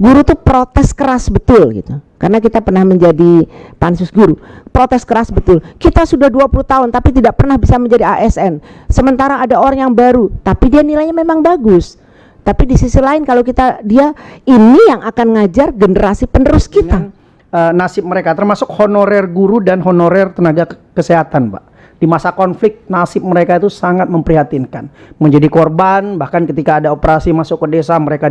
Guru tuh protes keras betul gitu. Karena kita pernah menjadi pansus guru, protes keras betul. Kita sudah 20 tahun tapi tidak pernah bisa menjadi ASN. Sementara ada orang yang baru, tapi dia nilainya memang bagus. Tapi di sisi lain kalau dia ini yang akan ngajar generasi penerus kita. Nasib mereka termasuk honorer guru dan honorer tenaga kesehatan, Pak. Di masa konflik nasib mereka itu sangat memprihatinkan, menjadi korban, bahkan ketika ada operasi masuk ke desa mereka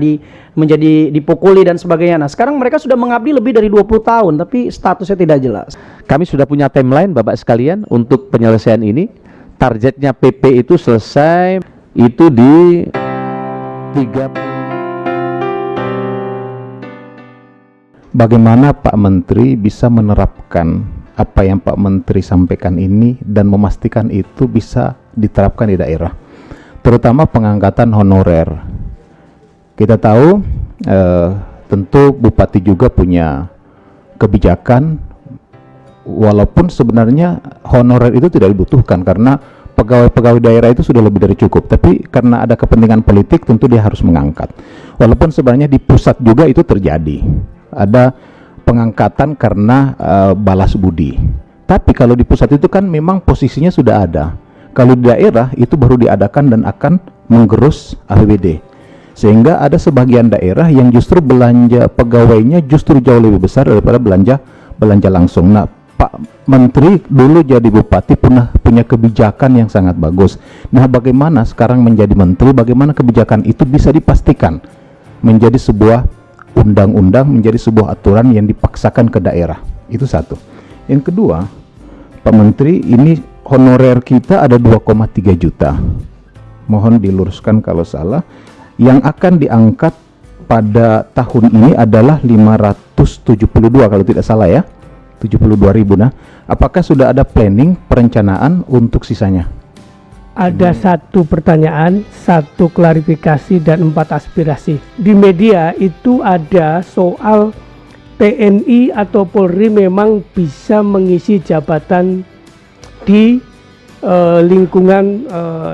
menjadi dipukuli dan sebagainya. Nah sekarang mereka sudah mengabdi lebih dari 20 tahun tapi statusnya tidak jelas. Kami sudah punya timeline Bapak sekalian untuk penyelesaian ini. Targetnya PP itu selesai itu di 3. Bagaimana Pak Menteri bisa menerapkan apa yang Pak Menteri sampaikan ini dan memastikan itu bisa diterapkan di daerah, terutama pengangkatan honorer. Kita tahu tentu Bupati juga punya kebijakan, walaupun sebenarnya honorer itu tidak dibutuhkan karena pegawai-pegawai daerah itu sudah lebih dari cukup, tapi karena ada kepentingan politik tentu dia harus mengangkat. Walaupun sebenarnya di pusat juga itu terjadi, ada pengangkatan karena balas budi. Tapi kalau di pusat itu kan memang posisinya sudah ada. Kalau di daerah itu baru diadakan dan akan menggerus APBD. Sehingga ada sebagian daerah yang justru belanja pegawainya justru jauh lebih besar daripada belanja langsung. Nah, Pak Menteri dulu jadi bupati punya kebijakan yang sangat bagus. Nah, bagaimana sekarang menjadi menteri, bagaimana kebijakan itu bisa dipastikan menjadi sebuah undang-undang, menjadi sebuah aturan yang dipaksakan ke daerah. Itu satu. Yang kedua, Pak Menteri, ini honorer kita ada 2,3 juta. Mohon diluruskan kalau salah. Yang akan diangkat pada tahun ini adalah 572 kalau tidak salah ya. 72.000. Nah, apakah sudah ada planning, perencanaan untuk sisanya? Ada satu pertanyaan, satu klarifikasi, dan 4 aspirasi. Di media itu ada soal TNI atau Polri memang bisa mengisi jabatan di lingkungan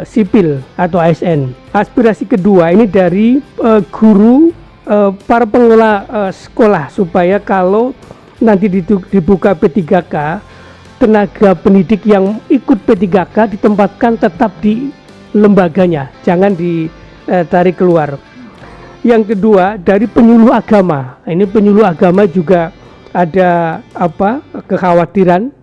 sipil atau ASN. Aspirasi kedua ini dari guru, para pengelola sekolah, supaya kalau nanti dibuka P3K, tenaga pendidik yang ikut P3K ditempatkan tetap di lembaganya, jangan ditarik keluar. Yang kedua dari penyuluh agama. Ini penyuluh agama juga ada kekhawatiran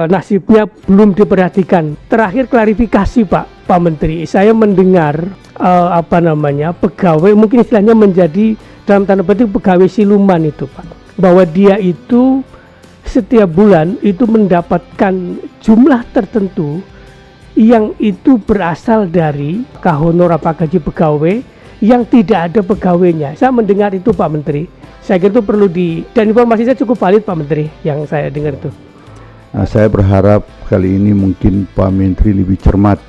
nasibnya belum diperhatikan. Terakhir klarifikasi Pak Menteri, saya mendengar pegawai, mungkin istilahnya menjadi dalam tanda petik pegawai siluman itu Pak, bahwa dia itu setiap bulan itu mendapatkan jumlah tertentu yang itu berasal dari honor gaji pegawai yang tidak ada pegawainya. Saya mendengar itu Pak Menteri. Saya kira itu perlu dan informasinya cukup valid Pak Menteri yang saya dengar itu. Nah, saya berharap kali ini mungkin Pak Menteri lebih cermat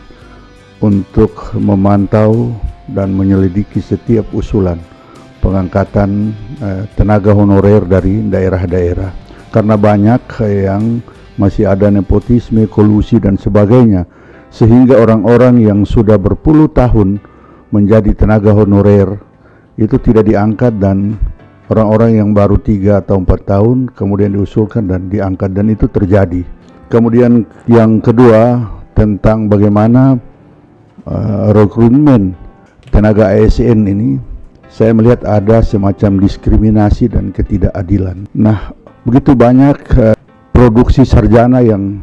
untuk memantau dan menyelidiki setiap usulan pengangkatan tenaga honorer dari daerah-daerah. Karena banyak yang masih ada nepotisme, kolusi dan sebagainya, sehingga orang-orang yang sudah berpuluh tahun menjadi tenaga honorer itu tidak diangkat, dan orang-orang yang baru 3 atau 4 tahun kemudian diusulkan dan diangkat, dan itu terjadi. Kemudian yang kedua tentang bagaimana rekrutmen tenaga ASN ini, saya melihat ada semacam diskriminasi dan ketidakadilan. Nah, begitu banyak produksi sarjana yang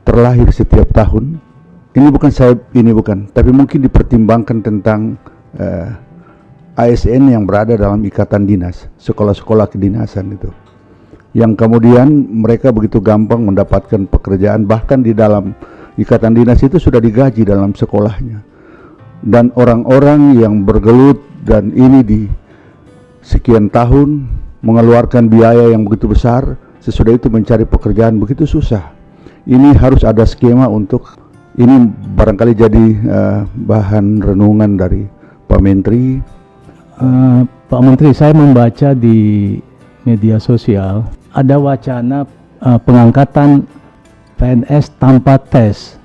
terlahir setiap tahun. Ini bukan, tapi mungkin dipertimbangkan tentang ASN yang berada dalam ikatan dinas, sekolah-sekolah kedinasan itu, yang kemudian mereka begitu gampang mendapatkan pekerjaan, bahkan di dalam ikatan dinas itu sudah digaji dalam sekolahnya. Dan orang-orang yang bergelut dan ini di sekian tahun mengeluarkan biaya yang begitu besar, sesudah itu mencari pekerjaan begitu susah. Ini harus ada skema untuk ini, barangkali jadi bahan renungan dari Pak Menteri. Pak Menteri, saya membaca di media sosial ada wacana pengangkatan PNS tanpa tes.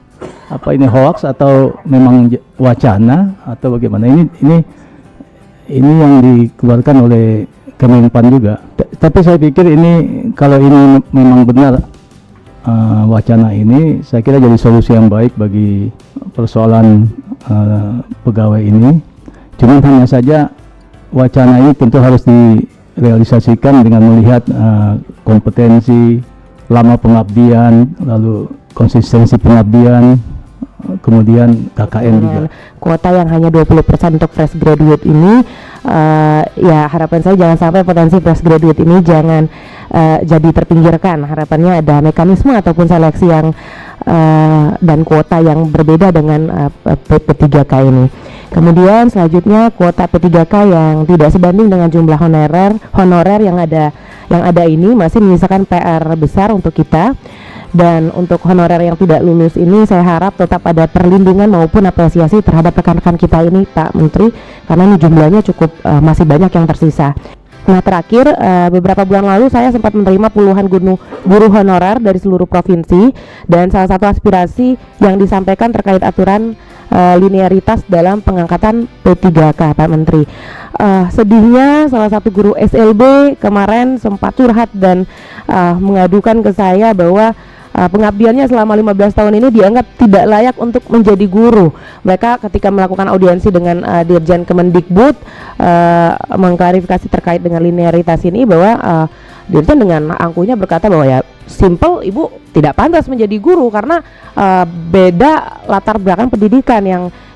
Apa ini hoax atau memang wacana atau bagaimana? Ini yang dikeluarkan oleh Kemenpan juga. Tapi saya pikir ini kalau ini memang benar wacana ini, saya kira jadi solusi yang baik bagi persoalan pegawai ini. Cuman hanya saja wacana ini tentu harus direalisasikan dengan melihat kompetensi, lama pengabdian, lalu konsistensi pengabdian, kemudian KKN juga. Kuota yang hanya 20% untuk fresh graduate ini, ya harapan saya jangan sampai potensi fresh graduate ini jangan jadi terpinggirkan. Harapannya ada mekanisme ataupun seleksi yang dan kuota yang berbeda dengan P3K ini. Kemudian selanjutnya kuota P3K yang tidak sebanding dengan jumlah honorer yang ada ini masih menyisakan PR besar untuk kita. Dan untuk honorer yang tidak lulus ini saya harap tetap ada perlindungan maupun apresiasi terhadap rekan-rekan kita ini Pak Menteri, karena ini jumlahnya cukup masih banyak yang tersisa. Nah terakhir, beberapa bulan lalu saya sempat menerima puluhan guru honorer dari seluruh provinsi, dan salah satu aspirasi yang disampaikan terkait aturan linearitas dalam pengangkatan P3K Pak Menteri. Sedihnya salah satu guru SLB kemarin sempat curhat dan mengadukan ke saya bahwa pengabdiannya selama 15 tahun ini dianggap tidak layak untuk menjadi guru. Mereka ketika melakukan audiensi dengan Dirjen Kemendikbud mengklarifikasi terkait dengan linearitas ini, bahwa Dirjen dengan angkuhnya berkata bahwa ya simple, ibu tidak pantas menjadi guru karena beda latar belakang pendidikan,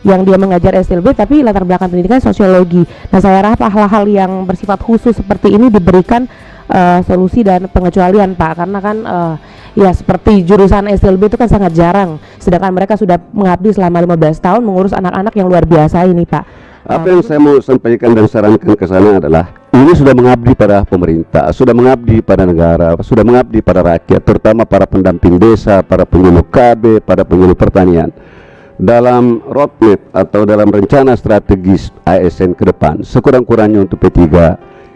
yang dia mengajar SLB tapi latar belakang pendidikan sosiologi. Nah saya harap hal-hal yang bersifat khusus seperti ini diberikan solusi dan pengecualian Pak, karena kan ya seperti jurusan SLB itu kan sangat jarang, sedangkan mereka sudah mengabdi selama 15 tahun mengurus anak-anak yang luar biasa ini Pak. Apa yang saya mau sampaikan dan sarankan ke sana adalah ini sudah mengabdi pada pemerintah, sudah mengabdi pada negara, sudah mengabdi pada rakyat, terutama para pendamping desa, para penyuluh KB, para penyuluh pertanian. Dalam roadmap atau dalam rencana strategis ASN ke depan, sekurang-kurangnya untuk P3,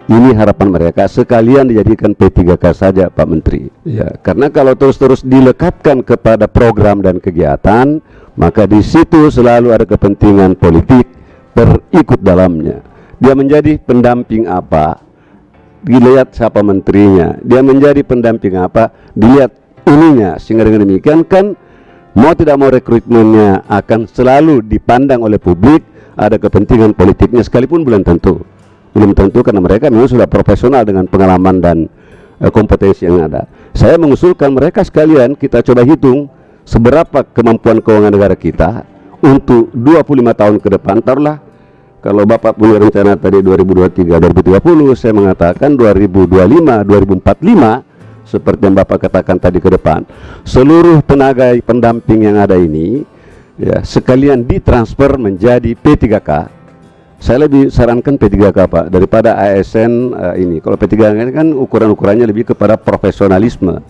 ini harapan mereka sekalian dijadikan P3K saja Pak Menteri. Ya, karena kalau terus-terus dilekatkan kepada program dan kegiatan, maka di situ selalu ada kepentingan politik berikut dalamnya. Dia menjadi pendamping apa, dilihat siapa menterinya. Dia menjadi pendamping apa, dilihat ininya. Sehingga dengan demikian kan mau tidak mau rekrutmennya akan selalu dipandang oleh publik ada kepentingan politiknya, sekalipun belum tentu karena mereka memang sudah profesional dengan pengalaman dan kompetensi yang ada. Saya mengusulkan mereka sekalian kita coba hitung seberapa kemampuan keuangan negara kita untuk 25 tahun ke depan. Taruhlah kalau Bapak punya rencana tadi 2023 2030, saya mengatakan 2025 2045 seperti yang Bapak katakan tadi ke depan, seluruh tenaga pendamping yang ada ini ya sekalian ditransfer menjadi P3K. Saya lebih sarankan P3K Pak daripada ASN ini. Kalau P3K ini kan ukuran-ukurannya lebih kepada profesionalisme.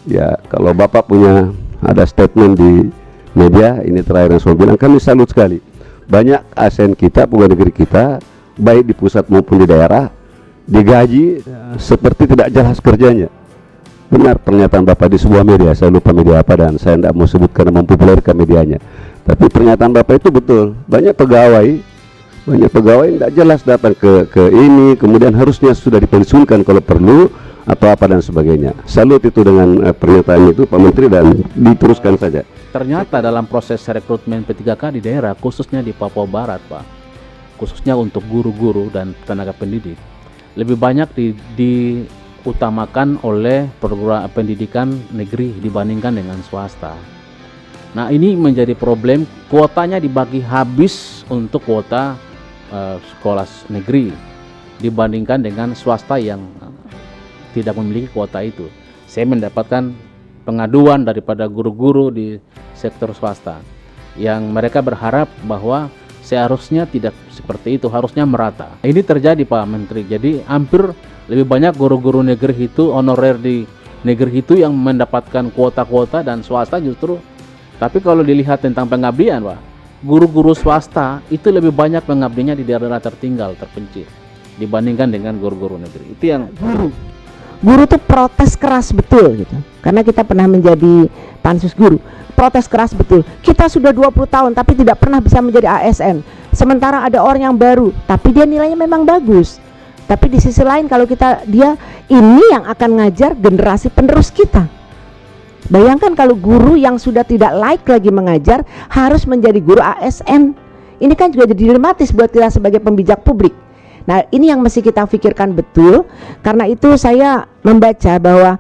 Ya, kalau Bapak punya ada statement di media ini terakhir yang saya bilang, kami salut sekali. Banyak ASN kita, pegawai negeri kita, baik di pusat maupun di daerah, digaji seperti tidak jelas kerjanya. Benar pernyataan Bapak di sebuah media, saya lupa media apa dan saya tidak mau sebut karena mempopulerkan medianya. Tapi pernyataan Bapak itu betul. Banyak pegawai tidak jelas datang ke ini, kemudian harusnya sudah dipensiunkan kalau perlu atau apa dan sebagainya. Salut itu dengan pernyataan itu Pak Menteri dan diteruskan saja. Ternyata dalam proses rekrutmen P3K di daerah, khususnya di Papua Barat Pak, khususnya untuk guru-guru dan tenaga pendidik, lebih banyak diutamakan oleh program pendidikan negeri dibandingkan dengan swasta. Nah ini menjadi problem, kuotanya dibagi habis untuk kuota sekolah negeri dibandingkan dengan swasta yang tidak memiliki kuota itu. Saya mendapatkan pengaduan daripada guru-guru di sektor swasta yang mereka berharap bahwa seharusnya tidak seperti itu, harusnya merata. Ini terjadi Pak Menteri, jadi hampir lebih banyak guru-guru negeri itu, honorer di negeri itu yang mendapatkan kuota-kuota dan swasta justru. Tapi kalau dilihat tentang pengabdian Pak, guru-guru swasta itu lebih banyak pengabdinya di daerah tertinggal, terpencil dibandingkan dengan guru-guru negeri. Itu yang guru tuh protes keras betul gitu, karena kita pernah menjadi pansus guru. Protes keras betul, kita sudah 20 tahun tapi tidak pernah bisa menjadi ASN, sementara ada orang yang baru tapi dia nilainya memang bagus, Tapi di sisi lain kalau dia ini yang akan ngajar generasi penerus kita. Bayangkan kalau guru yang sudah tidak like lagi mengajar harus menjadi guru ASN. Ini kan juga jadi dilematis buat kita sebagai pembijak publik. Nah, ini yang mesti kita pikirkan betul. Karena itu saya membaca bahwa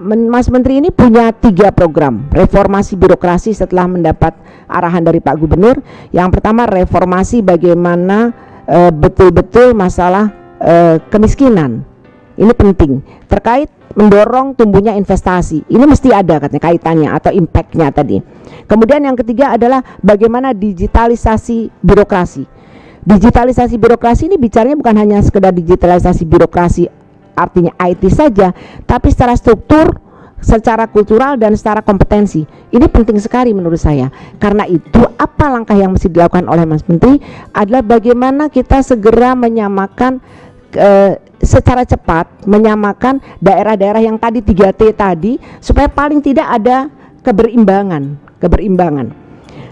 Mas Menteri ini punya 3 program reformasi birokrasi setelah mendapat arahan dari Pak Gubernur. Yang pertama, reformasi bagaimana betul-betul masalah kemiskinan. Ini penting terkait mendorong tumbuhnya investasi. Ini mesti ada katanya kaitannya atau impactnya tadi. Kemudian yang ketiga adalah bagaimana digitalisasi birokrasi. Digitalisasi birokrasi ini bicaranya bukan hanya sekedar digitalisasi birokrasi artinya IT saja, tapi secara struktur, secara kultural dan secara kompetensi. Ini penting sekali menurut saya. Karena itu apa langkah yang mesti dilakukan oleh Mas Menteri adalah bagaimana kita segera menyamakan secara cepat menyamakan daerah-daerah yang tadi 3T tadi supaya paling tidak ada keberimbangan.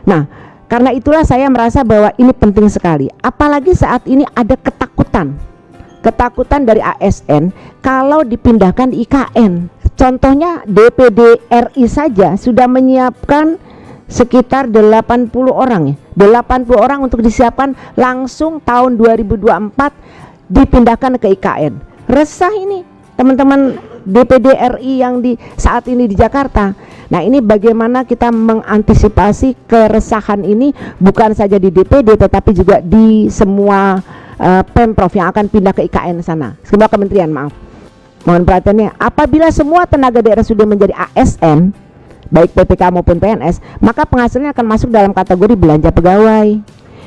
Nah, karena itulah saya merasa bahwa ini penting sekali. Apalagi saat ini ada ketakutan dari ASN kalau dipindahkan di IKN. Contohnya DPD RI saja sudah menyiapkan sekitar 80 orang ya. 80 orang untuk disiapkan langsung tahun 2024 dipindahkan ke IKN. Resah ini teman-teman DPD RI yang saat ini di Jakarta. Nah, ini bagaimana kita mengantisipasi keresahan ini bukan saja di DPD tetapi juga di semua Pemprov yang akan pindah ke IKN sana. Semua kementerian, maaf. Mohon perhatiannya, apabila semua tenaga daerah sudah menjadi ASN, baik PPK maupun PNS, maka penghasilannya akan masuk dalam kategori belanja pegawai.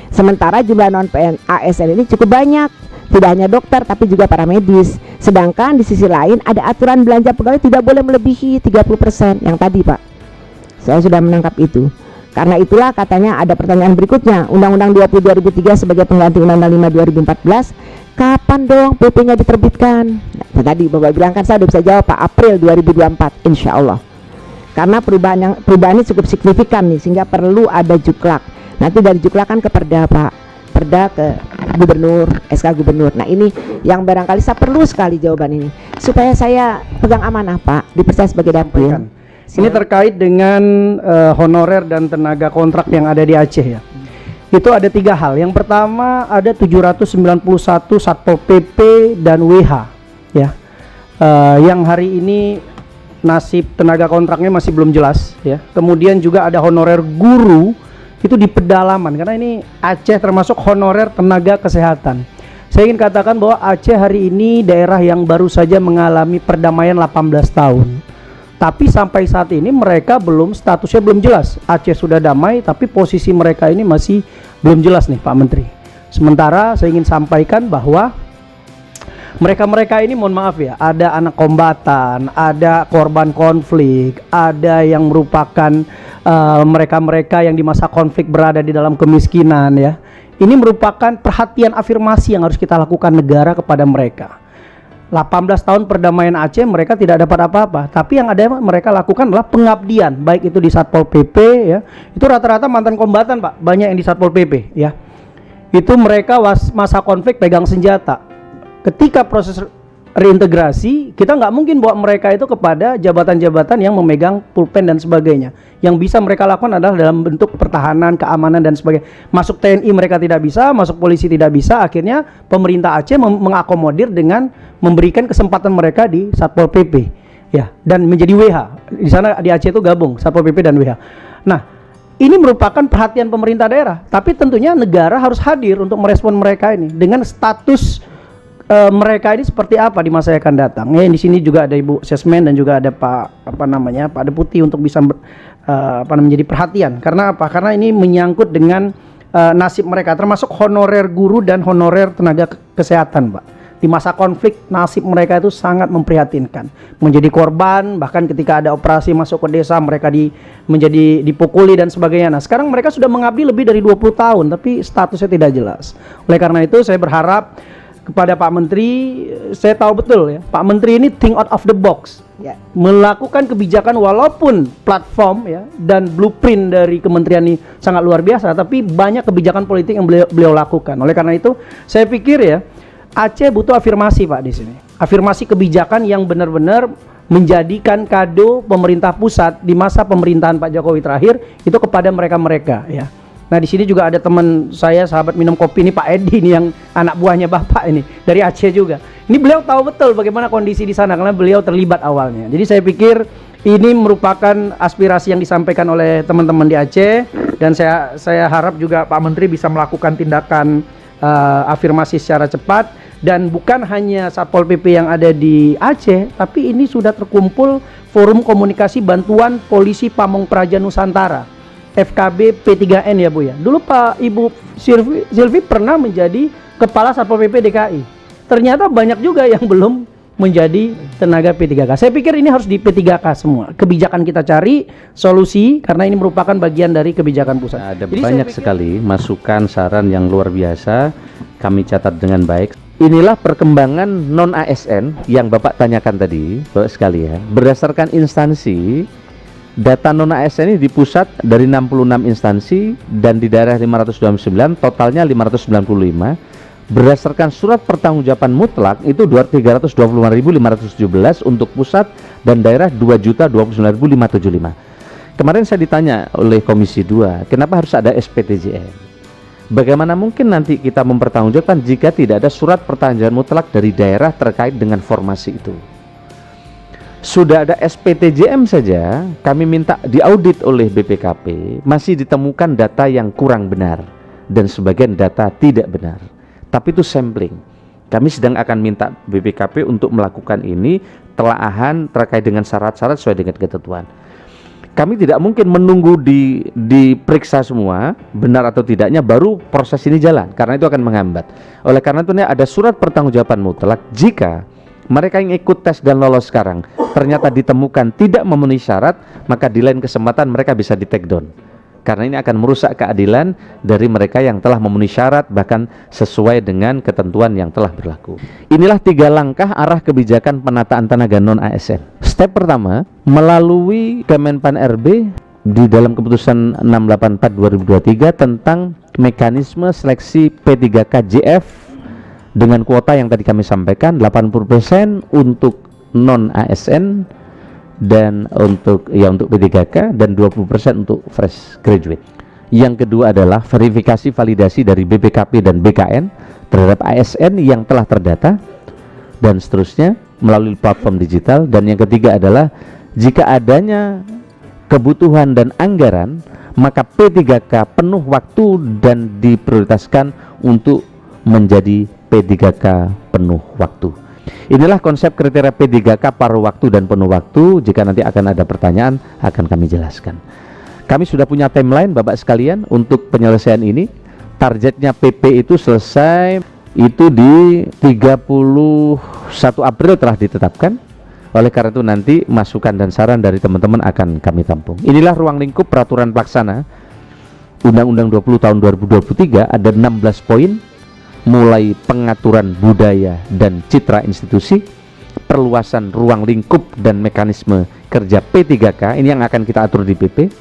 Sementara jumlah non ASN ini cukup banyak, tidak hanya dokter tapi juga para medis. Sedangkan di sisi lain ada aturan belanja pegawai tidak boleh melebihi 30% yang tadi, Pak. Saya sudah menangkap itu. Karena itulah katanya ada pertanyaan berikutnya, Undang-Undang 20 2003 sebagai pengganti Undang-Undang 5 2014, kapan dong PP-nya diterbitkan? Nah, tadi Bapak bilang kan saya sudah bisa jawab, Pak, April 2024 insya Allah. Karena perubahan ini cukup signifikan nih sehingga perlu ada juklak. Nanti dari juklakan ke perda, Pak, perda ke gubernur, SK gubernur. Nah, ini yang barangkali saya perlu sekali jawaban ini supaya saya pegang amanah, Pak, dipercaya sebagai dapil. Ini terkait dengan honorer dan tenaga kontrak yang ada di Aceh ya. Itu ada 3 hal. Yang pertama ada 791 Satpol PP dan WH ya. Yang hari ini nasib tenaga kontraknya masih belum jelas ya. Kemudian juga ada honorer guru itu di pedalaman karena ini Aceh termasuk honorer tenaga kesehatan. Saya ingin katakan bahwa Aceh hari ini daerah yang baru saja mengalami perdamaian 18 tahun. Tapi sampai saat ini mereka statusnya belum jelas. Aceh sudah damai tapi posisi mereka ini masih belum jelas nih Pak Menteri. Sementara saya ingin sampaikan bahwa mereka-mereka ini mohon maaf ya, ada anak kombatan, ada korban konflik, ada yang merupakan mereka-mereka yang di masa konflik berada di dalam kemiskinan ya. Ini merupakan perhatian afirmasi yang harus kita lakukan negara kepada mereka. 18 tahun perdamaian Aceh mereka tidak dapat apa-apa, tapi yang ada mereka lakukan adalah pengabdian, baik itu di Satpol PP ya. Itu rata-rata mantan kombatan, Pak, banyak yang di Satpol PP ya. Itu mereka masa konflik pegang senjata. Ketika proses reintegrasi, kita nggak mungkin bawa mereka itu kepada jabatan-jabatan yang memegang pulpen dan sebagainya. Yang bisa mereka lakukan adalah dalam bentuk pertahanan, keamanan dan sebagainya. Masuk TNI mereka tidak bisa, masuk polisi tidak bisa. Akhirnya pemerintah Aceh mengakomodir dengan memberikan kesempatan mereka di Satpol PP, ya, dan menjadi WH. Di sana di Aceh itu gabung Satpol PP dan WH. Nah, ini merupakan perhatian pemerintah daerah. Tapi tentunya negara harus hadir untuk merespon mereka ini dengan status mereka ini seperti apa di masa yang akan datang. Ya, di sini juga ada Ibu Sesmen dan juga ada Pak Deputi untuk bisa menjadi perhatian. Karena apa? Karena ini menyangkut dengan nasib mereka, termasuk honorer guru dan honorer tenaga kesehatan, Pak. Di masa konflik nasib mereka itu sangat memprihatinkan. Menjadi korban, bahkan ketika ada operasi masuk ke desa mereka menjadi dipukuli dan sebagainya. Nah, sekarang mereka sudah mengabdi lebih dari 20 tahun tapi statusnya tidak jelas. Oleh karena itu saya berharap kepada Pak Menteri, saya tahu betul ya, Pak Menteri ini think out of the box ya. Melakukan kebijakan walaupun platform ya dan blueprint dari kementerian ini sangat luar biasa, tapi banyak kebijakan politik yang beliau lakukan. Oleh karena itu saya pikir ya, Aceh butuh afirmasi Pak di sini. Afirmasi kebijakan yang benar-benar menjadikan kado pemerintah pusat di masa pemerintahan Pak Jokowi terakhir itu kepada mereka-mereka ya. Nah di sini juga ada teman saya, sahabat minum kopi ini, Pak Edi ini, yang anak buahnya Bapak ini dari Aceh juga. Ini beliau tahu betul bagaimana kondisi di sana karena beliau terlibat awalnya. Jadi saya pikir ini merupakan aspirasi yang disampaikan oleh teman-teman di Aceh, dan saya harap juga Pak Menteri bisa melakukan tindakan afirmasi secara cepat, dan bukan hanya Satpol PP yang ada di Aceh, tapi ini sudah terkumpul Forum Komunikasi Bantuan Polisi Pamong Praja Nusantara, FKB P3N ya Bu ya. Dulu Pak Ibu Silvi pernah menjadi Kepala Satpol PP DKI. Ternyata banyak juga yang belum menjadi tenaga P3K. Saya pikir ini harus di P3K semua. Kebijakan kita cari solusi karena ini merupakan bagian dari kebijakan pusat. Ada Jadi banyak sekali masukan, saran yang luar biasa. Kami catat dengan baik. Inilah perkembangan non ASN yang Bapak tanyakan tadi, Bapak sekalian. Berdasarkan instansi, data non ASN ini di pusat dari 66 instansi dan di daerah 529, totalnya 595. Berdasarkan surat pertanggungjawaban mutlak itu 325.517 untuk pusat dan daerah 2.029.575. Kemarin saya ditanya oleh Komisi 2, kenapa harus ada SPTJM? Bagaimana mungkin nanti kita mempertanggungjawabkan jika tidak ada surat pertanggungjawaban mutlak dari daerah terkait dengan formasi itu? Sudah ada SPTJM saja, kami minta diaudit oleh BPKP, masih ditemukan data yang kurang benar dan sebagian data tidak benar. Tapi itu sampling. Kami sedang akan minta BPKP untuk melakukan ini telaahan terkait dengan syarat-syarat sesuai dengan ketentuan. Kami tidak mungkin menunggu diperiksa semua benar atau tidaknya baru proses ini jalan, karena itu akan menghambat. Oleh karena itu ada surat pertanggungjawaban mutlak. Jika mereka yang ikut tes dan lolos sekarang ternyata ditemukan tidak memenuhi syarat, maka di lain kesempatan mereka bisa di take down. Karena ini akan merusak keadilan dari mereka yang telah memenuhi syarat bahkan sesuai dengan ketentuan yang telah berlaku. Inilah 3 langkah arah kebijakan penataan tenaga non ASN. Step pertama, melalui Kemenpan RB di dalam keputusan 684/2023 tentang mekanisme seleksi P3K JF dengan kuota yang tadi kami sampaikan 80% untuk non ASN dan untuk P3K dan 20% untuk fresh graduate. Yang kedua adalah verifikasi validasi dari BPKP dan BKN terhadap ASN yang telah terdata dan seterusnya melalui platform digital. Dan yang ketiga adalah jika adanya kebutuhan dan anggaran, maka P3K penuh waktu dan diprioritaskan untuk menjadi P3K penuh waktu. Inilah konsep kriteria P3K paruh waktu dan penuh waktu. Jika nanti akan ada pertanyaan akan kami jelaskan. Kami sudah punya timeline Bapak sekalian untuk penyelesaian ini. Targetnya PP itu selesai itu di 31 April telah ditetapkan. Oleh karena itu nanti masukan dan saran dari teman-teman akan kami tampung. Inilah ruang lingkup peraturan pelaksana Undang-Undang 20 tahun 2023, ada 16 poin. Mulai pengaturan budaya dan citra institusi, perluasan ruang lingkup dan mekanisme kerja P3K, ini yang akan kita atur di PP,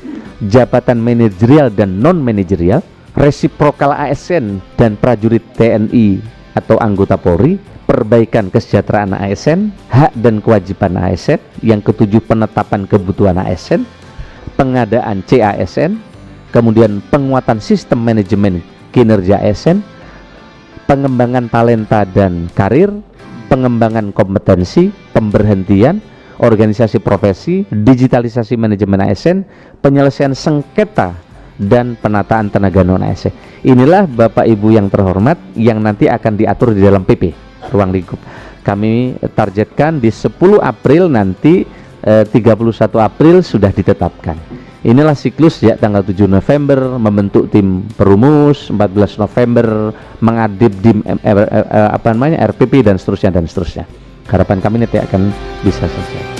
jabatan manajerial dan non-manajerial, resiprokal ASN dan prajurit TNI atau anggota Polri, perbaikan kesejahteraan ASN, hak dan kewajiban ASN, yang ketujuh penetapan kebutuhan ASN, pengadaan CASN, kemudian penguatan sistem manajemen kinerja ASN, pengembangan talenta dan karir, pengembangan kompetensi, pemberhentian, organisasi profesi, digitalisasi manajemen ASN, penyelesaian sengketa, dan penataan tenaga non ASN. Inilah Bapak Ibu yang terhormat yang nanti akan diatur di dalam PP ruang lingkup. Kami targetkan di 10 April nanti 31 April sudah ditetapkan. Inilah siklus ya, tanggal 7 November membentuk tim perumus, 14 November mengadip dim RPP dan seterusnya. Harapan kami nanti akan bisa selesai.